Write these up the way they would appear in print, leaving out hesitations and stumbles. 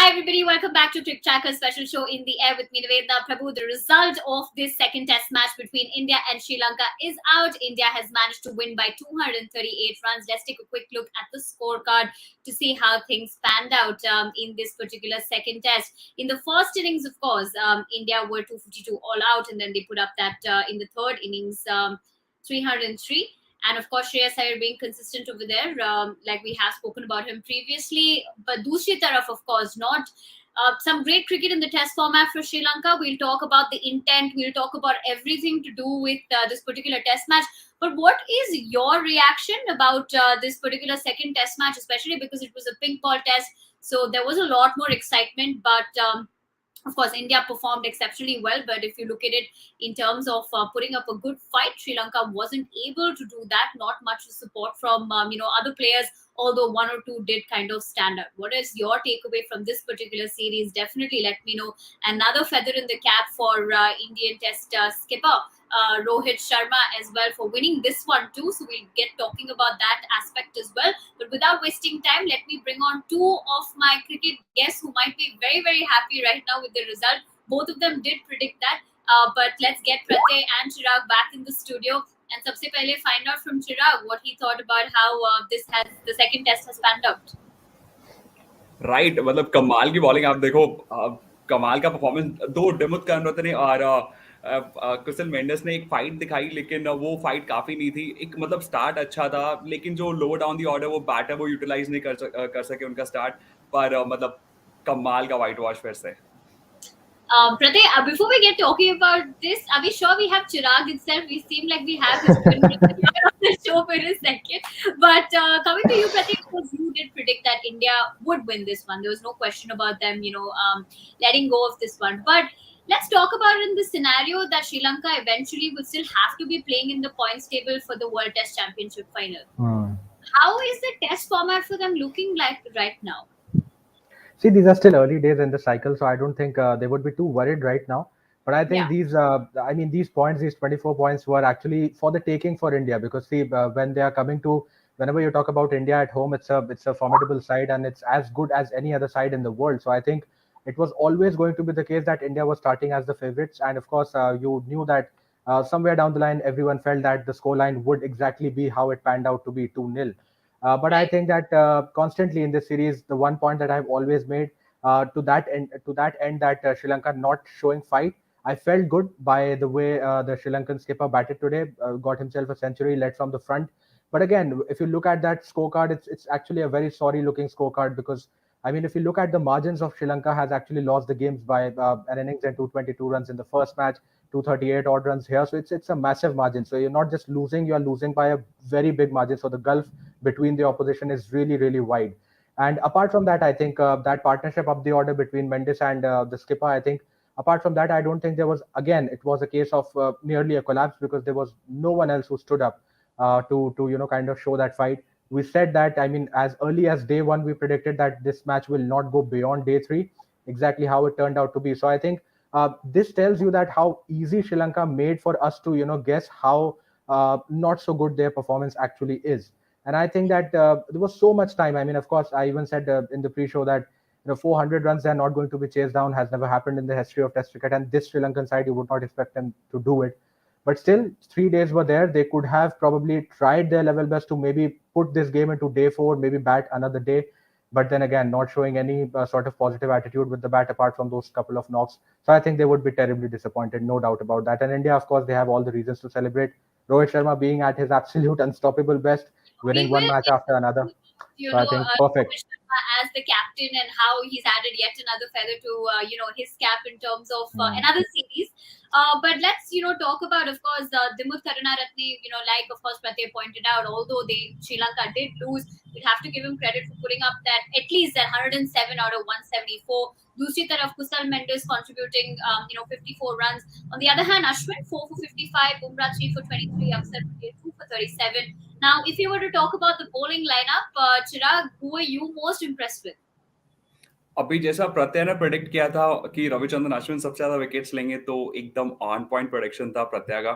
Hi everybody, welcome back to Trick Tracker special show in the air with me, Nivedna Prabhu. The result of this second test match between India and Sri Lanka is out. India has managed to win by 238 runs. Let's take a quick look at the scorecard to see how things panned out in this particular second test. In the first innings, of course, India were 252 all out, and then they put up that in the third innings, 303. And of course, Shreyas Iyer being consistent over there, like we have spoken about him previously. But dusri taraf, of course, not some great cricket in the test format for Sri Lanka. We'll talk about the intent. We'll talk about everything to do with this particular test match. But what is your reaction about this particular second test match, especially because it was a pink ball test? So there was a lot more excitement, but of course, India performed exceptionally well, but if you look at it in terms of putting up a good fight, Sri Lanka wasn't able to do that. Not much support from other players, although one or two did kind of stand out. What is your takeaway from this particular series? Definitely let me know. Another feather in the cap for Indian Test skipper Rohit Sharma as well for winning this one too. So we'll get talking about that aspect as well. But without wasting time, let me bring on two of my cricket guests who might be very, very happy right now with the result. Both of them did predict that. But let's get Pratyay and Chirag back in the studio. And सबसे पहले find out from Chirag what he thought about how the second test has panned out. Right मतलब कमाल की bowling आप देखो कमाल का performance दो डिमुथ कर्णरत्ने और कुशल मेंडिस ने एक फाइट दिखाई लेकिन वो फाइट काफी नहीं थी एक मतलब स्टार्ट अच्छा था लेकिन जो लोअर डाउन दी ऑर्डर वो बैटर वो यूटिलाइज नहीं कर सके उनका स्टार्ट पर मतलब कमाल का व्हाइट वॉश फिर से Pratyay, before we get talking about this, are we sure we have Chirag itself? We seem like we have his twin brother here on the show for a second. But coming to you, Pratyay, because you did predict that India would win this one. There was no question about them, letting go of this one. But let's talk about it in the scenario that Sri Lanka eventually would still have to be playing in the points table for the World Test Championship final. How is the test format for them looking like right now? See, these are still early days in the cycle, so I don't think they would be too worried right now. But I think these points, these 24 points were actually for the taking for India because see, when they are coming to, whenever you talk about India at home, it's a formidable side and it's as good as any other side in the world. So I think it was always going to be the case that India was starting as the favorites. And of course, you knew that somewhere down the line, everyone felt that the scoreline would exactly be how it panned out to be 2-0. But I think that constantly in this series, the one point that I've always made to that end, that Sri Lanka not showing fight, I felt good by the way the Sri Lankan skipper batted today, got himself a century, led from the front. But again, if you look at that scorecard, it's actually a very sorry looking scorecard because I mean, if you look at the margins of Sri Lanka has actually lost the games by an innings and 222 runs in the first match, 238 odd runs here. So it's a massive margin. So you're not just losing, you're losing by a very big margin. So the gulf between the opposition is really, really wide. And apart from that, I think that partnership up the order between Mendes and the skipper, I think apart from that, I don't think there was, again, it was a case of nearly a collapse because there was no one else who stood up to kind of show that fight. We said that, I mean, as early as day one, we predicted that this match will not go beyond day three, exactly how it turned out to be. So I think this tells you that how easy Sri Lanka made for us to, guess how not so good their performance actually is. And I think that there was so much time. I mean, of course, I even said in the pre-show that 400 runs they're not going to be chased down has never happened in the history of Test cricket. And this Sri Lankan side, you would not expect them to do it. But still, 3 days were there. They could have probably tried their level best to maybe put this game into day 4, maybe bat another day. But then again, not showing any sort of positive attitude with the bat apart from those couple of knocks. So I think they would be terribly disappointed, no doubt about that. And India, of course, they have all the reasons to celebrate. Rohit Sharma being at his absolute unstoppable best, winning one match after another. So I think perfect. Rohit Sharma as the captain and how he's added yet another feather to his cap in terms of another series. But let's talk about, of course, Dimuth Karunaratne. Like of course Pratyay pointed out, although Sri Lanka did lose, we'd have to give him credit for putting up that at least that 107 out of 174. Dusri taraf Kusal Mendes contributing 54 runs. On the other hand, Ashwin 4 for 55, Bumrah 3 for 23, Akshar 2 for 37. Now, if you were to talk about the bowling lineup, Chirag, who are you most impressed with? अभी जैसा प्रत्यय ने predict किया था कि रविचंद्रन अश्विन सबसे ज्यादा wickets लेंगे तो एकदम ऑन पॉइंट प्रेडिक्शन था प्रत्यय का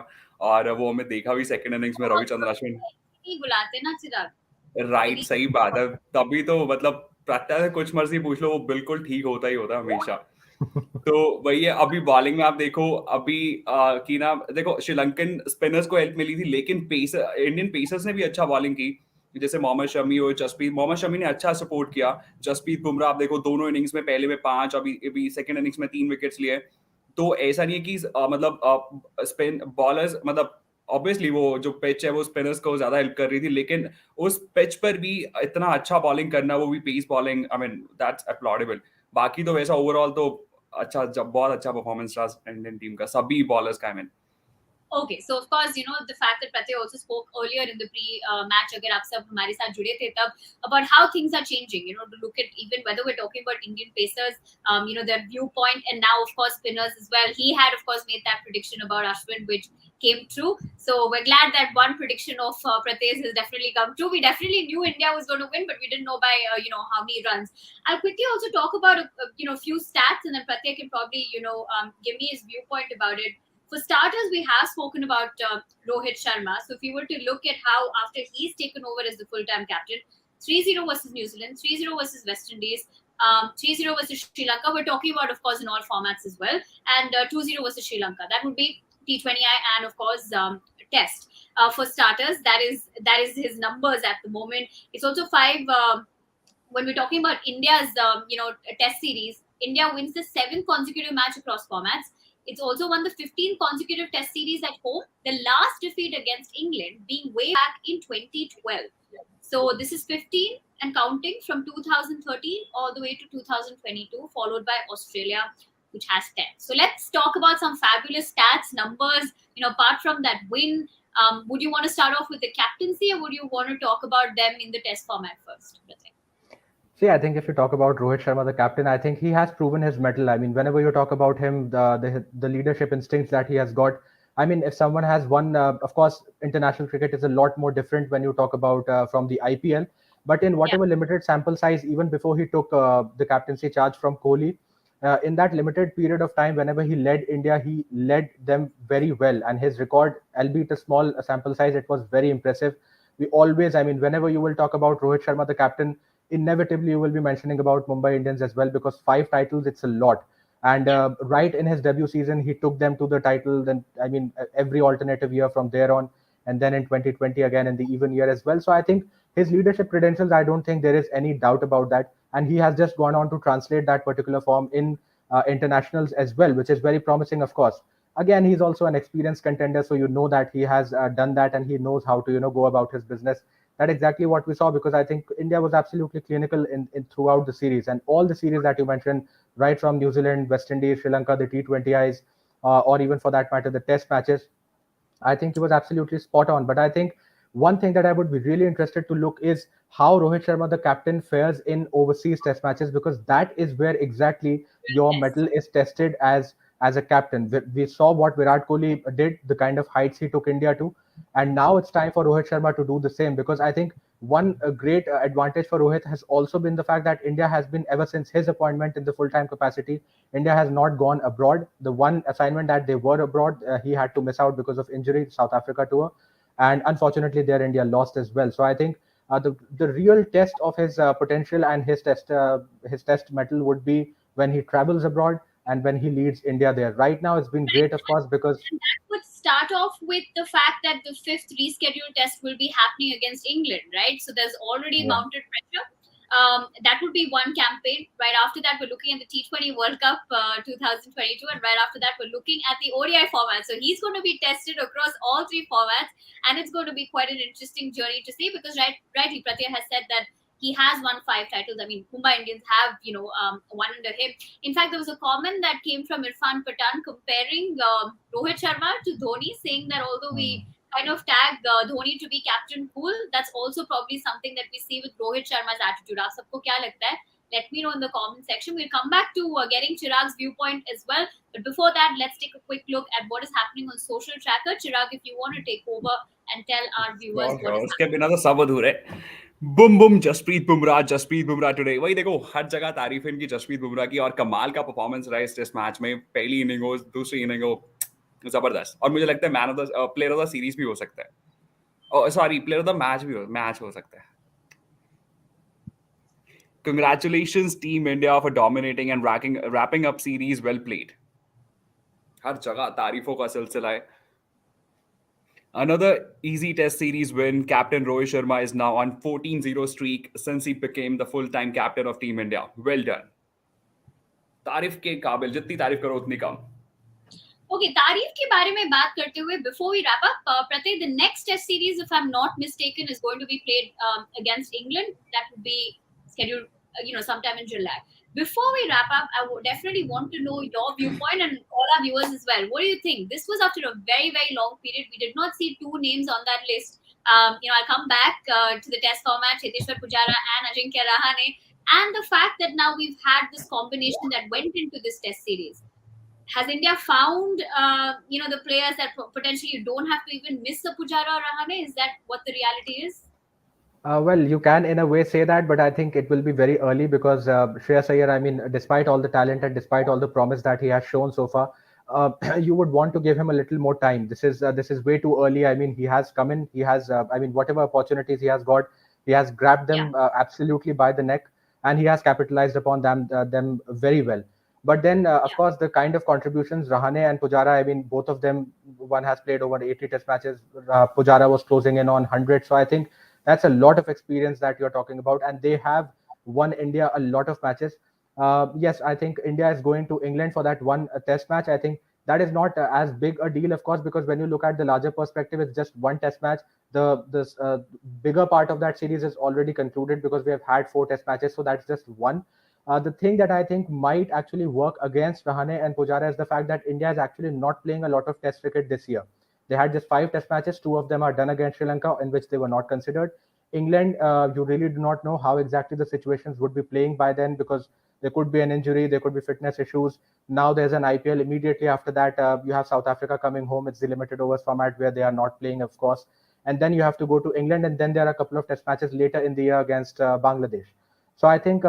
और वो हमें देखा भी सेकंड इनिंग्स में रविचंद्रन अश्विन नहीं बुलाते ना चिराग राइट सही बात है तभी तो मतलब प्रत्या से कुछ मर्जी पूछ लो, वो बिल्कुल ठीक होता ही होता है हमेशा। तो वही है, अभी बॉलिंग में आप देखो, अभी की ना देखो, श्रीलंकन स्पिनर्स को हेल्प मिली थी, लेकिन पेसर, इंडियन पेसर्स ने भी अच्छा बॉलिंग की, जैसे मोहम्मद शमी और जसप्रीत। मोहम्मद शमी ने अच्छा सपोर्ट किया। जसप्रीत बुमराह आप देखो, दोनों इनिंग्स में, पहले में 5, अभी सेकंड इनिंग्स में 3 विकेट्स लिए। तो ऐसा नहीं है कि मतलब स्पिन बॉलर्स, मतलब ऑब्वियसली वो जो पिच है वो स्पिनर्स को ज्यादा हेल्प कर रही थी, लेकिन उस पिच पर भी इतना अच्छा बॉलिंग करना, वो भी pace bowling, I mean that's applaudable. बाकी तो वैसा ओवरऑल तो अच्छा, जब बहुत अच्छा परफॉर्मेंस रहा इंडियन टीम का, सभी बॉलर्स का, I mean. Okay, so of course, the fact that Pratyay also spoke earlier in the pre-match, agar aap sab hamare saath jude the tab, about how things are changing, to look at even whether we're talking about Indian pacers, their viewpoint, and now, of course, spinners as well. He had, of course, made that prediction about Ashwin, which came true. So we're glad that one prediction of Pratyay's has definitely come true. We definitely knew India was going to win, but we didn't know by, how many runs. I'll quickly also talk about, few stats, and then Pratyay can probably, give me his viewpoint about it. For starters, we have spoken about Rohit Sharma. So if you were to look at how, after he's taken over as the full-time captain, 3-0 versus New Zealand, 3-0 versus West Indies, 3-0 versus Sri Lanka. We're talking about, of course, in all formats as well. And 2-0 versus Sri Lanka. That would be T20I and, of course, Test. For starters, that is his numbers at the moment. It's also 5... when we're talking about India's, Test series, India wins the 7th consecutive match across formats. It's also won the 15th consecutive Test series at home. The last defeat against England being way back in 2012. So this is 15 and counting from 2013 all the way to 2022, followed by Australia, which has 10. So let's talk about some fabulous stats, numbers. Apart from that win, would you want to start off with the captaincy, or would you want to talk about them in the Test format first? See, I think if you talk about Rohit Sharma, the captain, I think he has proven his mettle. I mean, whenever you talk about him, the leadership instincts that he has got. I mean, if someone has won, of course, international cricket is a lot more different when you talk about from the IPL. But in Yeah. whatever limited sample size, even before he took the captaincy charge from Kohli, in that limited period of time, whenever he led India, he led them very well. And his record, albeit a small sample size, it was very impressive. We always, I mean, whenever you will talk about Rohit Sharma, the captain, inevitably you will be mentioning about Mumbai Indians as well, because 5 titles, it's a lot. And right in his debut season, he took them to the title. Then, I mean, every alternative year from there on, and then in 2020 again in the even year as well. So I think his leadership credentials, I don't think there is any doubt about that. And he has just gone on to translate that particular form in internationals as well, which is very promising, of course. Again, he's also an experienced contender, so you know that he has done that, and he knows how to go about his business. That's exactly what we saw, because I think India was absolutely clinical in throughout the series, and all the series that you mentioned, right from New Zealand, West Indies, Sri Lanka, the T20Is, or even for that matter the Test matches. I think he was absolutely spot on. But I think one thing that I would be really interested to look is how Rohit Sharma, the captain, fares in overseas test matches, because that is where exactly your Yes. mettle is tested as a captain. We saw what Virat Kohli did, the kind of heights he took India to, and now it's time for Rohit Sharma to do the same. Because I think one great advantage for Rohit has also been the fact that India has been, ever since his appointment in the full-time capacity, India has not gone abroad. The one assignment that they were abroad, he had to miss out because of injury, South Africa tour, and unfortunately, there India lost as well. So I think the real test of his potential and his test mettle would be when he travels abroad and when he leads India there. Right now, it's been great, of course, because And that would start off with the fact that the 5th rescheduled test will be happening against England, right? So there's already yeah, mounted pressure. That would be one campaign. Right after that, we're looking at the T20 World Cup 2022, and right after that, we're looking at the ODI format. So he's going to be tested across all 3 formats, and it's going to be quite an interesting journey to see, because rightly Pratyay has said that he has won 5 titles. I mean, Mumbai Indians have one under him. In fact, there was a comment that came from Irfan Pathan comparing Rohit Sharma to Dhoni, saying that although we kind of tag Dhoni to be captain cool, that's also probably something that we see with Rohit Sharma's attitude. Aap sabko kya lagta hai? Let me know in the comment section. We'll come back to getting Chirag's viewpoint as well. But before that, let's take a quick look at what is happening on Social Tracker. Chirag, if you want to take over and tell our viewers what is उसके बिना तो सब अधूरे। Bum Bum, Jasprit Bumrah today. वही देखो, हर जगह तारीफ है इनकी जसप्रीत बुमराह की, और कमाल का परफॉर्मेंस रहा इस टेस्ट मैच में। पहली इनिंग हो, दूसरी इनिंग हो, जबरदस्त। और मुझे लगता है man of the player of the series भी हो सकता है, और sorry, player of the match भी मैच हो सकता है। Congratulations, Team India, for dominating and wrapping up series. Well played. हर जगह तारीफों का सिलसिला है. Another easy test series win. Captain Rohit Sharma is now on 14-0 streak since he became the full-time captain of Team India. Well done. तारीफ के काबिल, जितनी तारीफ करो उतनी कम. Okay, तारीफ के बारे में बात करते हुए, before we wrap up, Pratik, the next test series, if I'm not mistaken, is going to be played against England. That would be scheduled, sometime in July. Before we wrap up, I would definitely want to know your viewpoint and all our viewers as well. What do you think? This was after a very, very long period. We did not see two names on that list. I'll come back to the test format, Cheteshwar Pujara and Ajinkya Rahane, and the fact that now we've had this combination that went into this test series. Has India found, the players that potentially don't have to even miss a Pujara or Rahane? Is that what the reality is? Well, you can in a way say that, but I think it will be very early because Shreyas Iyer, I mean, despite all the talent and despite all the promise that he has shown so far, you would want to give him a little more time. This is way too early. I mean, he has come in, he has, whatever opportunities he has got, he has grabbed them absolutely by the neck, and he has capitalized upon them very well. But then, of course, the kind of contributions Rahane and Pujara, I mean, both of them, one has played over 80 test matches. Pujara was closing in on 100. So I think that's a lot of experience that you're talking about, and they have won India a lot of matches. Yes, I think India is going to England for that one test match. I think that is not as big a deal, of course, because when you look at the larger perspective, it's just one test match. The bigger part of that series is already concluded because we have had 4 test matches, so that's just one. The thing that I think might actually work against Rahane and Pujara is the fact that India is actually not playing a lot of test cricket this year. They had just 5 test matches. 2 of them are done against Sri Lanka, in which they were not considered. England, you really do not know how exactly the situations would be playing by then, because there could be an injury, there could be fitness issues. Now there's an IPL. Immediately after that, you have South Africa coming home. It's the limited overs format where they are not playing, of course. And then you have to go to England, and then there are a couple of test matches later in the year against Bangladesh. So I think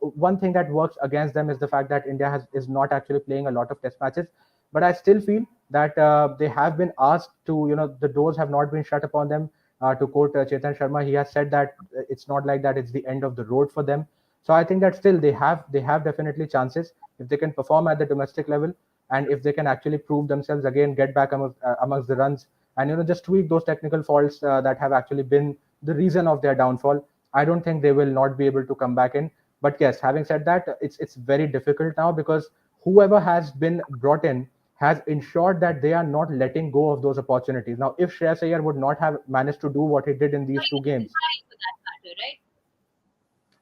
one thing that works against them is the fact that India is not actually playing a lot of test matches. But I still feel that they have been asked to, the doors have not been shut upon them. To quote Chetan Sharma, he has said that it's not like that it's the end of the road for them. So I think that still they have definitely chances if they can perform at the domestic level, and if they can actually prove themselves again, get back amongst the runs, and just tweak those technical faults that have actually been the reason of their downfall. I don't think they will not be able to come back in. But yes, having said that, it's very difficult now because whoever has been brought in has ensured that they are not letting go of those opportunities. Now, if Shreyas Iyer would not have managed to do what he did in these two games, For that matter, right?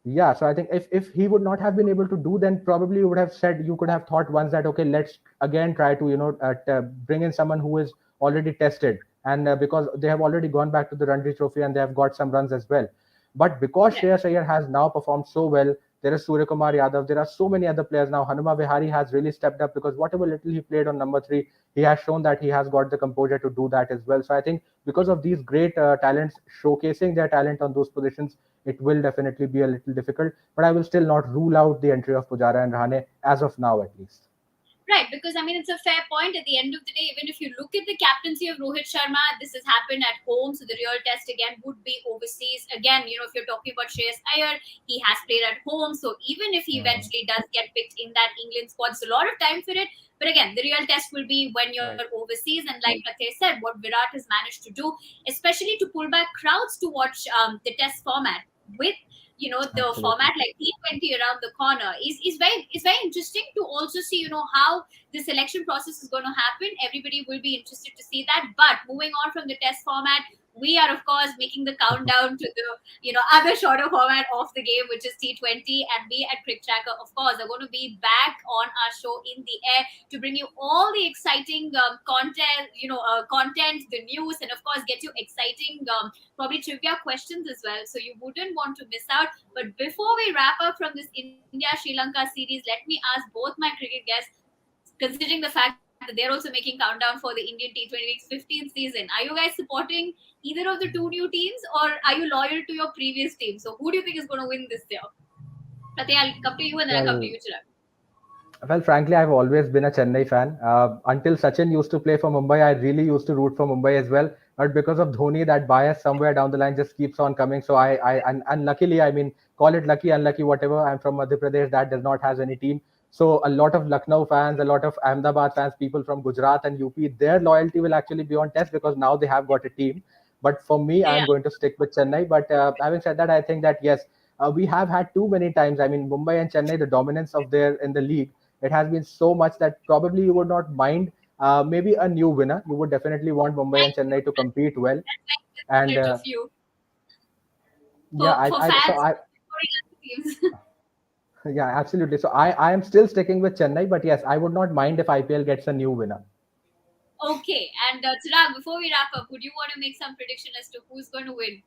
yeah, so I think if he would not have been able to do, then probably you could have thought once that, okay, let's again try to bring in someone who is already tested, and because they have already gone back to the Ranji Trophy and they have got some runs as well. But because Shreyas Iyer has now performed so well, there is Surya Kumar Yadav, there are so many other players now. Hanuma Vihari has really stepped up because whatever little he played on number 3, he has shown that he has got the composure to do that as well. So I think because of these great talents showcasing their talent on those positions, it will definitely be a little difficult. But I will still not rule out the entry of Pujara and Rahane as of now, at least. Right, because I mean, it's a fair point. At the end of the day, even if you look at the captaincy of Rohit Sharma, this has happened at home. So the real test again would be overseas. Again, if you're talking about Shreyas Iyer, he has played at home. So even if he eventually does get picked in that England squad, it's a lot of time for it. But again, the real test will be when you're overseas. And like Pratik said, what Virat has managed to do, especially to pull back crowds to watch the test format with the Absolutely. format like T20 around the corner is very interesting to also see how the selection process is going to happen. Everybody will be interested to see that. But moving on from the test format, we are of course making the countdown to the other shorter format of the game, which is T20, and we at Cricket Tracker of course are going to be back on our show in the air to bring you all the exciting content, the news, and of course get you exciting probably trivia questions as well, so you wouldn't want to miss out. But before we wrap up from this India Sri Lanka series, let me ask both my cricket guests, considering the fact that they're also making countdown for the Indian T20 League's 15th season, are you guys supporting either of the two new teams, or are you loyal to your previous team? So who do you think is going to win this year? Pratik, I'll come to you and then I'll come to you, Chirag. Well, frankly, I've always been a Chennai fan. Until Sachin used to play for Mumbai, I really used to root for Mumbai as well. But because of Dhoni, that bias somewhere down the line just keeps on coming. So and luckily, I mean, call it lucky, unlucky, whatever. I'm from Madhya Pradesh that does not has any team. So a lot of Lucknow fans, a lot of Ahmedabad fans, people from Gujarat and UP, their loyalty will actually be on test because now they have got a team. But for me, Yeah. I'm going to stick with Chennai. But having said that, I think that yes, we have had too many times. I mean, Mumbai and Chennai, the dominance of their in the league, it has been so much that probably you would not mind maybe a new winner. You would definitely want Mumbai and Thank you. Chennai to compete well. That's very And considerate of you. yeah, For so fans I supporting other teams. yeah, absolutely. So I am still sticking with Chennai, but yes, I would not mind if IPL gets a new winner. Okay, and Chirag, before we wrap up, would you want to make some prediction as to who's going to win?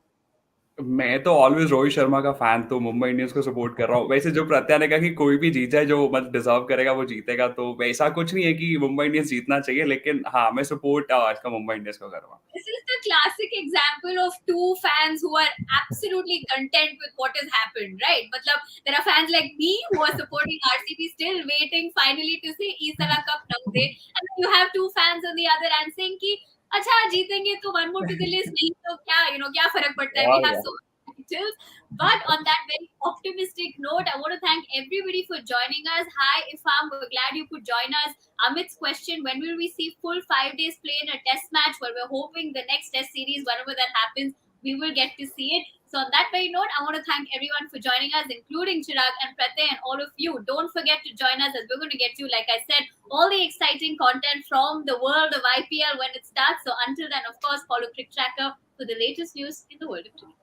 मैं तो always Rohit Sharma का fan, तो Mumbai Indians को support कर रहा हूँ। वैसे जो प्रत्या ने कहा कि कोई भी जीत जाए, जो मतलब डिजर्व करेगा वो जीतेगा, तो वैसा कुछ नहीं है कि मुंबई इंडियंस जीतना चाहिए, लेकिन हाँ, मैं सपोर्ट इसका मुंबई इंडियंस को कर रहा हूँ। This is the classic example of two fans who are absolutely content with what has happened, right? Matlab, there are fans like me who are supporting RCB, still waiting finally to say इस साल कप नम दे, and then you have two fans on the other end saying कि अच्छा जीतेंगे तो one more to the list, नहीं तो क्या, क्या फर्क पड़ता है? We have so many titles. But on that very optimistic note, I want to thank everybody for joining us. Hi, Ifam, we're glad you could join us. Amit's question: when will we see full 5 days play in a test match? Well, we're hoping the next test series, whenever that happens, we will get to see it. So on that very note, I want to thank everyone for joining us, including Chirag and Pratyay and all of you. Don't forget to join us as we're going to get you, like I said, all the exciting content from the world of IPL when it starts. So until then, of course, follow Cricket Tracker for the latest news in the world of cricket.